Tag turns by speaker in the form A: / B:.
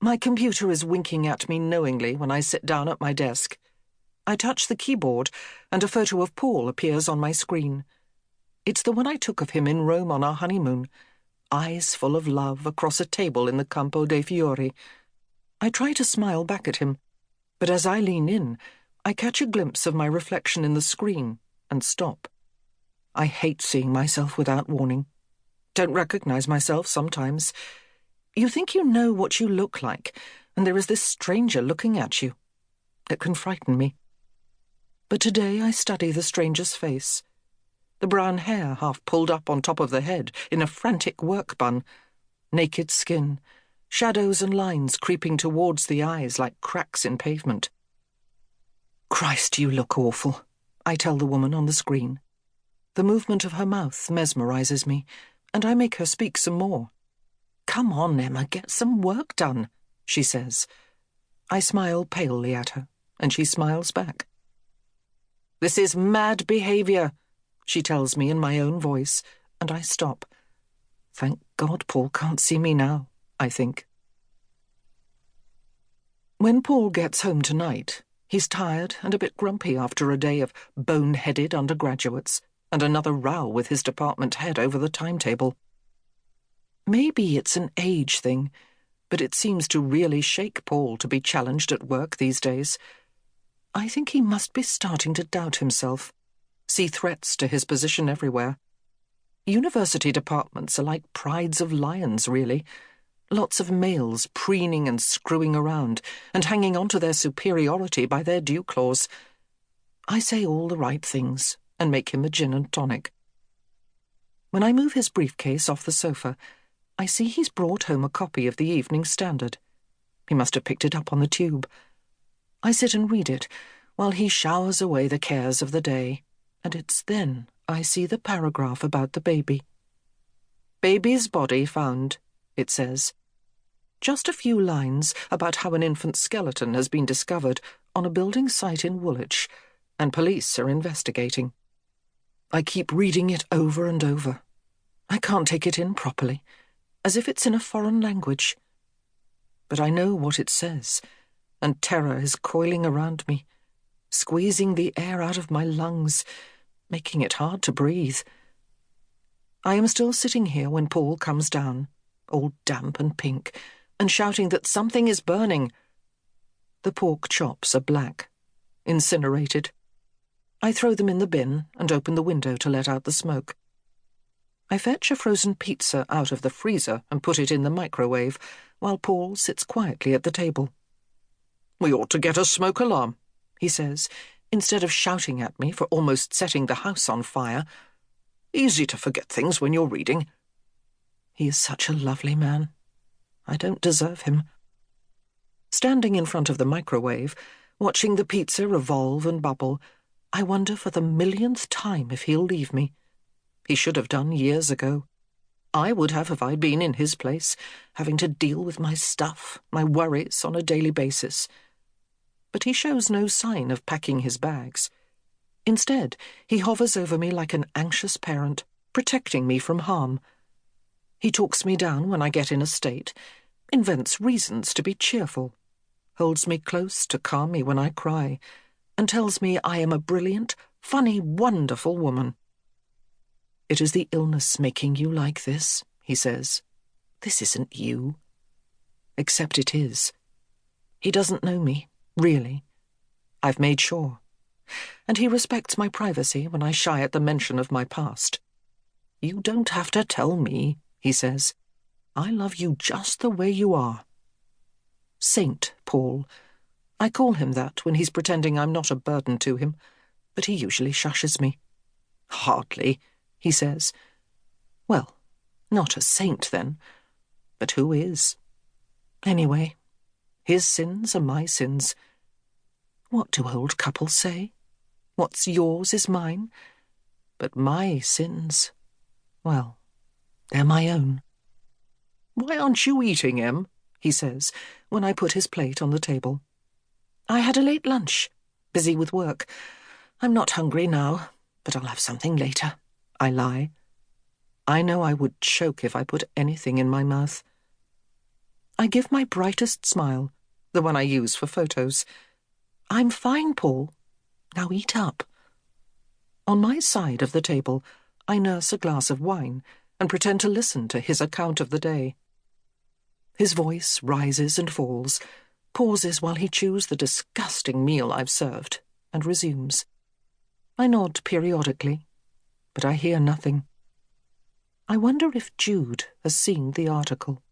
A: My computer is winking at me knowingly when I sit down at my desk. I touch the keyboard, and a photo of Paul appears on my screen. It's the one I took of him in Rome on our honeymoon, eyes full of love across a table in the Campo dei Fiori. I try to smile back at him, but as I lean in, I catch a glimpse of my reflection in the screen and stop. I hate seeing myself without warning. Don't recognize myself sometimes. You think you know what you look like, and there is this stranger looking at you. It can frighten me. But today I study the stranger's face. The brown hair half pulled up on top of the head in a frantic work bun, naked skin, shadows and lines creeping towards the eyes like cracks in pavement. "Christ, you look awful," I tell the woman on the screen. The movement of her mouth mesmerizes me, and I make her speak some more. "Come on, Emma, get some work done," she says. I smile palely at her, and she smiles back. "This is mad behaviour," she tells me in my own voice, and I stop. Thank God Paul can't see me now, I think. When Paul gets home tonight, he's tired and a bit grumpy after a day of bone-headed undergraduates and another row with his department head over the timetable. Maybe it's an age thing, but it seems to really shake Paul to be challenged at work these days. I think he must be starting to doubt himself, see threats to his position everywhere. University departments are like prides of lions, really. Lots of males preening and screwing around and hanging on to their superiority by their due claws. I say all the right things and make him a gin and tonic. When I move his briefcase off the sofa, I see he's brought home a copy of the Evening Standard. He must have picked it up on the tube. I sit and read it while he showers away the cares of the day, and it's then I see the paragraph about the baby. "Baby's body found," it says. Just a few lines about how an infant skeleton has been discovered on a building site in Woolwich, and police are investigating. I keep reading it over and over. I can't take it in properly, as if it's in a foreign language. But I know what it says, and terror is coiling around me, squeezing the air out of my lungs, making it hard to breathe. I am still sitting here when Paul comes down, all damp and pink, and shouting that something is burning. The pork chops are black, incinerated. I throw them in the bin and open the window to let out the smoke. I fetch a frozen pizza out of the freezer and put it in the microwave, while Paul sits quietly at the table. "We ought to get a smoke alarm," he says, instead of shouting at me for almost setting the house on fire. "Easy to forget things when you're reading." He is such a lovely man. I don't deserve him. Standing in front of the microwave, watching the pizza revolve and bubble, I wonder for the millionth time if he'll leave me. He should have done years ago. I would have if I'd been in his place, having to deal with my stuff, my worries on a daily basis. But he shows no sign of packing his bags. Instead, he hovers over me like an anxious parent, protecting me from harm. He talks me down when I get in a state, invents reasons to be cheerful, holds me close to calm me when I cry, and tells me I am a brilliant, funny, wonderful woman. "It is the illness making you like this," he says. "This isn't you." Except it is. He doesn't know me, really. I've made sure. And he respects my privacy when I shy at the mention of my past. "You don't have to tell me," he says. "I love you just the way you are." Saint Paul. I call him that when he's pretending I'm not a burden to him, but he usually shushes me. "Hardly," he says. Well, not a saint then, but who is? Anyway, his sins are my sins. What do old couples say? What's yours is mine. But my sins, well, they're my own. "Why aren't you eating, Em?" he says, when I put his plate on the table. "I had a late lunch, busy with work. I'm not hungry now, but I'll have something later," I lie. I know I would choke if I put anything in my mouth. I give my brightest smile, the one I use for photos. I'm fine, Paul. Now eat up. On my side of the table, I nurse a glass of wine and pretend to listen to his account of the day. His voice rises and falls, pauses while he chews the disgusting meal I've served, and resumes. I nod periodically, but I hear nothing. I wonder if Jude has seen the article.